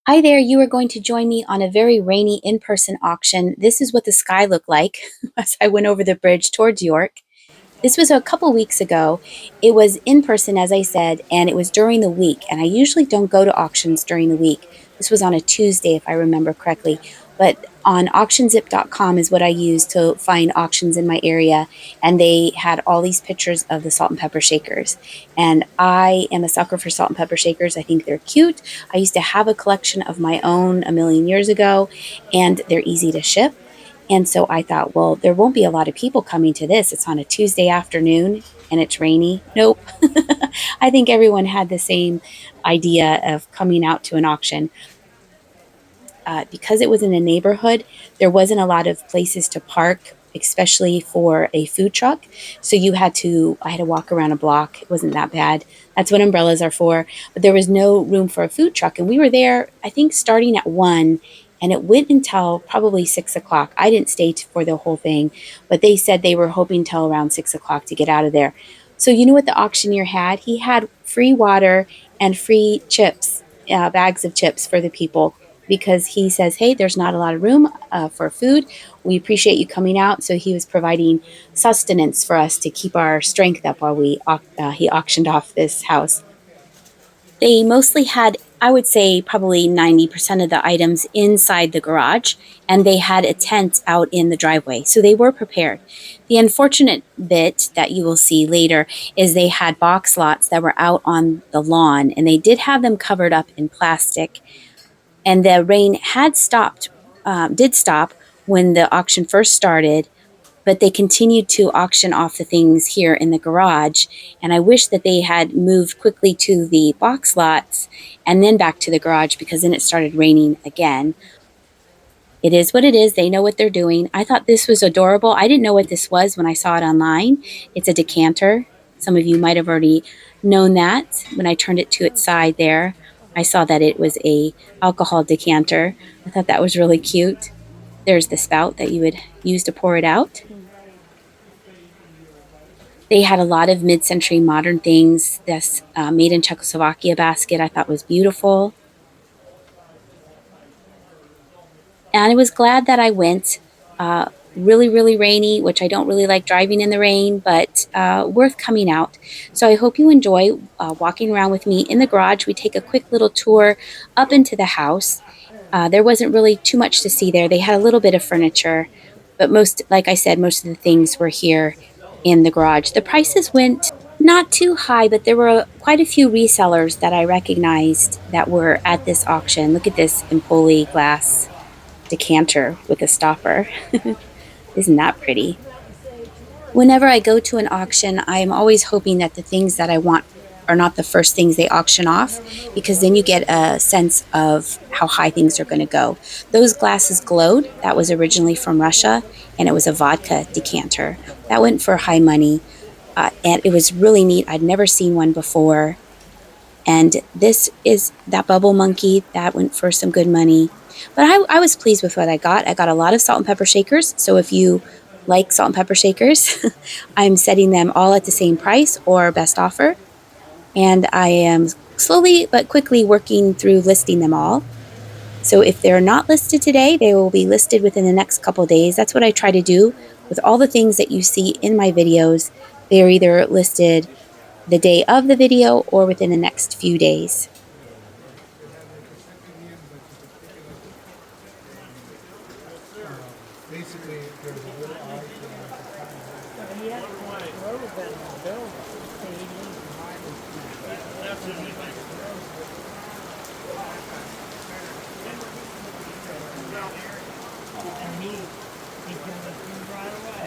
Hi there, you are going to join me on a very rainy in-person auction. This is what the sky looked like as I went over the bridge towards York. This was a couple weeks ago. It was in person, as I said, and it was during the week. And I usually don't go to auctions during the week. This was on a Tuesday, if I remember correctly. But on auctionzip.com is what I use to find auctions in my area. And they had all these pictures of the salt and pepper shakers. And I am a sucker for salt and pepper shakers. I think they're cute. I used to have a collection of my own a million years ago, and they're easy to ship. And so I thought, well, there won't be a lot of people coming to this. It's on a Tuesday afternoon and it's rainy. Nope. I think everyone had the same idea of coming out to an auction. Because it was in a neighborhood, there wasn't a lot of places to park, especially for a food truck. So I had to walk around a block. It wasn't that bad. That's what umbrellas are for. But there was no room for a food truck. And we were there, I think, starting at 1, and it went until probably 6 o'clock. I didn't stay for the whole thing, but they said they were hoping till around 6 o'clock to get out of there. So you know what the auctioneer had? He had free water and free chips, bags of chips for the people, because he says, hey, there's not a lot of room for food. We appreciate you coming out. So he was providing sustenance for us to keep our strength up while he auctioned off this house. They mostly had, I would say, probably 90% of the items inside the garage, and they had a tent out in the driveway. So they were prepared. The unfortunate bit that you will see later is they had box lots that were out on the lawn, and they did have them covered up in plastic. And the rain did stop when the auction first started, but they continued to auction off the things here in the garage. And I wish that they had moved quickly to the box lots and then back to the garage, because then it started raining again. It is what it is. They know what they're doing. I thought this was adorable. I didn't know what this was when I saw it online. It's a decanter. Some of you might have already known that. When I turned it to its side there, I saw that it was a alcohol decanter. I thought that was really cute. There's the spout that you would use to pour it out. They had a lot of mid-century modern things. This made in Czechoslovakia basket I thought was beautiful. And I was glad that I went. Really, really rainy, which I don't really like driving in the rain, but worth coming out. So I hope you enjoy walking around with me in the garage. We take a quick little tour up into the house. There wasn't really too much to see there. They had a little bit of furniture, but like I said, most of the things were here in the garage. The prices went not too high, but there were quite a few resellers that I recognized that were at this auction. Look at this Empoli glass decanter with a stopper. Isn't that pretty? Whenever I go to an auction, I am always hoping that the things that I want are not the first things they auction off, because then you get a sense of how high things are going to go. Those glasses glowed. That was originally from Russia, and it was a vodka decanter. That went for high money, and it was really neat. I'd never seen one before. And this is that bubble monkey. That went for some good money. But I was pleased with what I got. I got a lot of salt and pepper shakers. So if you like salt and pepper shakers, I'm setting them all at the same price or best offer. And I am slowly but quickly working through listing them all. So if they're not listed today, they will be listed within the next couple days. That's what I try to do with all the things that you see in my videos. They're either listed the day of the video or within the next few days.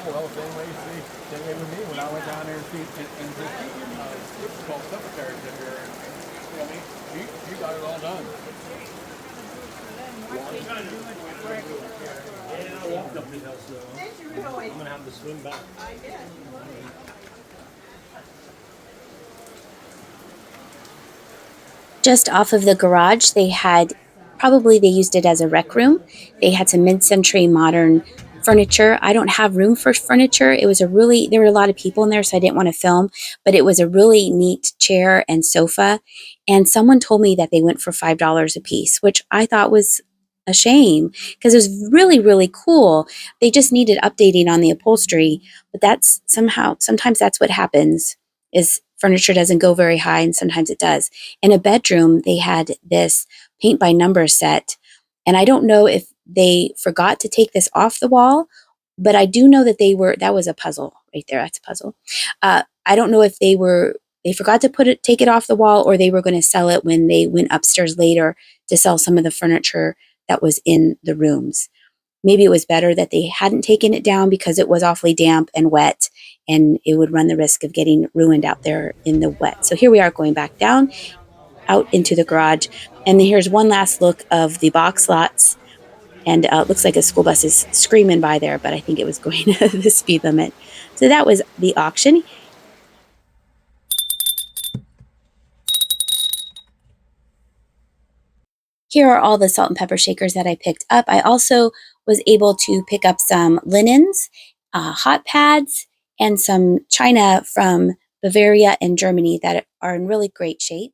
Well, same way with me when I went down there and called secretaries in here. I mean, you got it all done. I'm gonna have to swim back. Just off of the garage, they used it as a rec room. They had some mid-century modern furniture. I don't have room for furniture. There were a lot of people in there, so I didn't want to film, but it was a really neat chair and sofa. And someone told me that they went for $5 a piece, which I thought was a shame because it was really, really cool. They just needed updating on the upholstery, but sometimes that's what happens is furniture doesn't go very high and sometimes it does. In a bedroom, they had this paint by number set, and I don't know if they forgot to take this off the wall, but I do know that that was a puzzle right there. That's a puzzle. I don't know if they forgot to take it off the wall, or they were going to sell it when they went upstairs later to sell some of the furniture that was in the rooms. Maybe it was better that they hadn't taken it down because it was awfully damp and wet, and it would run the risk of getting ruined out there in the wet. So here we are going back down out into the garage. And here's one last look of the box lots. And it looks like a school bus is screaming by there, but I think it was going the speed limit. So that was the auction. Here are all the salt and pepper shakers that I picked up. I also was able to pick up some linens, hot pads, and some china from Bavaria and Germany that are in really great shape.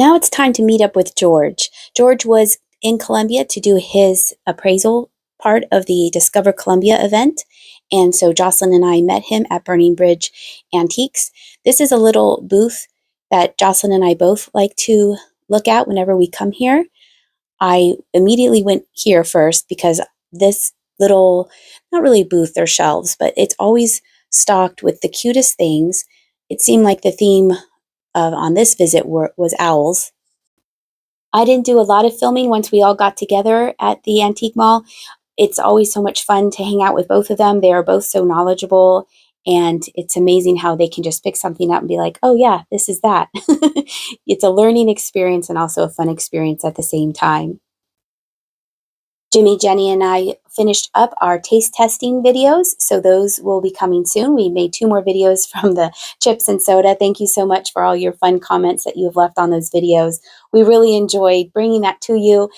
Now it's time to meet up with George. George was in Columbia to do his appraisal part of the Discover Columbia event. And so Jocelyn and I met him at Burning Bridge Antiques. This is a little booth that Jocelyn and I both like to look at whenever we come here. I immediately went here first because this little, not really booth or shelves, but it's always stocked with the cutest things. It seemed like the theme on this visit was owls. I didn't do a lot of filming once we all got together at the antique mall. It's always so much fun to hang out with both of them. They are both so knowledgeable, and it's amazing how they can just pick something up and be like, oh yeah, this is that. It's a learning experience and also a fun experience at the same time. Jimmy, Jenny, and I finished up our taste testing videos, so those will be coming soon. We made 2 more videos from the chips and soda. Thank you so much for all your fun comments that you have left on those videos. We really enjoyed bringing that to you.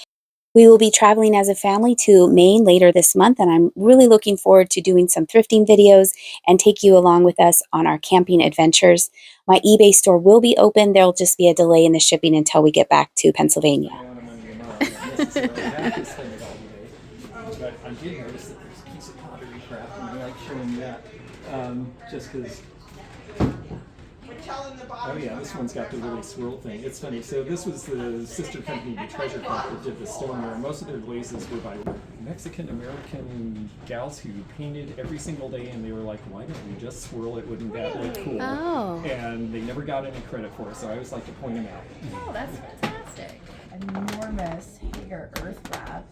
We will be traveling as a family to Maine later this month, and I'm really looking forward to doing some thrifting videos and take you along with us on our camping adventures. My eBay store will be open. There'll just be a delay in the shipping until we get back to Pennsylvania. But I did notice that there's a piece of pottery craft, and I like showing that just because. Oh yeah, this one's got the really swirl thing. It's funny. So this was the sister company, the Treasure Craft, that did the stoneware. Most of their glazes were by Mexican-American gals who painted every single day, and they were like, why don't we just swirl it? Wouldn't that look cool? Oh. And they never got any credit for it, so I always like to point them out. Oh, that's fantastic. Enormous Hager earth lab.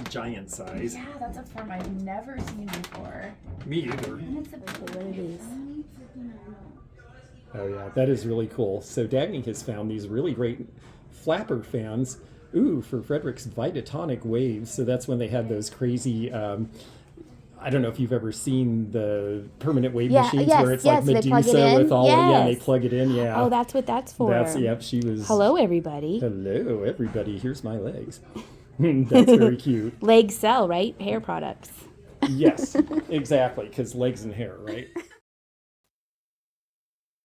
Giant size. Yeah, that's a form I've never seen before. Me either. And it's a What are these? Oh yeah, that is really cool. So Dagny has found these really great flapper fans Ooh, for Frederick's Vitatonic Waves. So that's when they had those crazy. I don't know if you've ever seen the permanent wave Yeah, machines where yes, it's like yes. They plug it Medusa with in. all yeah, and they Yes. plug it in. Oh, Yeah, that's what that's for. that's yep. She was. Hello, everybody. Hello, everybody. Here's my legs. That's very cute. Legs sell, right? Hair products. Yes, exactly. Because legs and hair, right?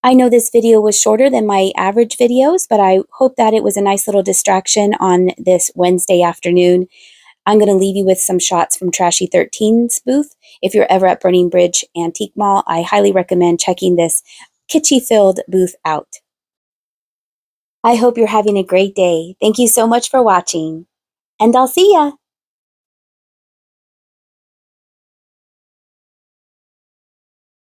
I know this video was shorter than my average videos, but I hope that it was a nice little distraction on this Wednesday afternoon. I'm going to leave you with some shots from Trashy 13's booth. If you're ever at Burning Bridge Antique Mall, I highly recommend checking this kitschy-filled booth out. I hope you're having a great day. Thank you so much for watching, and I'll see ya!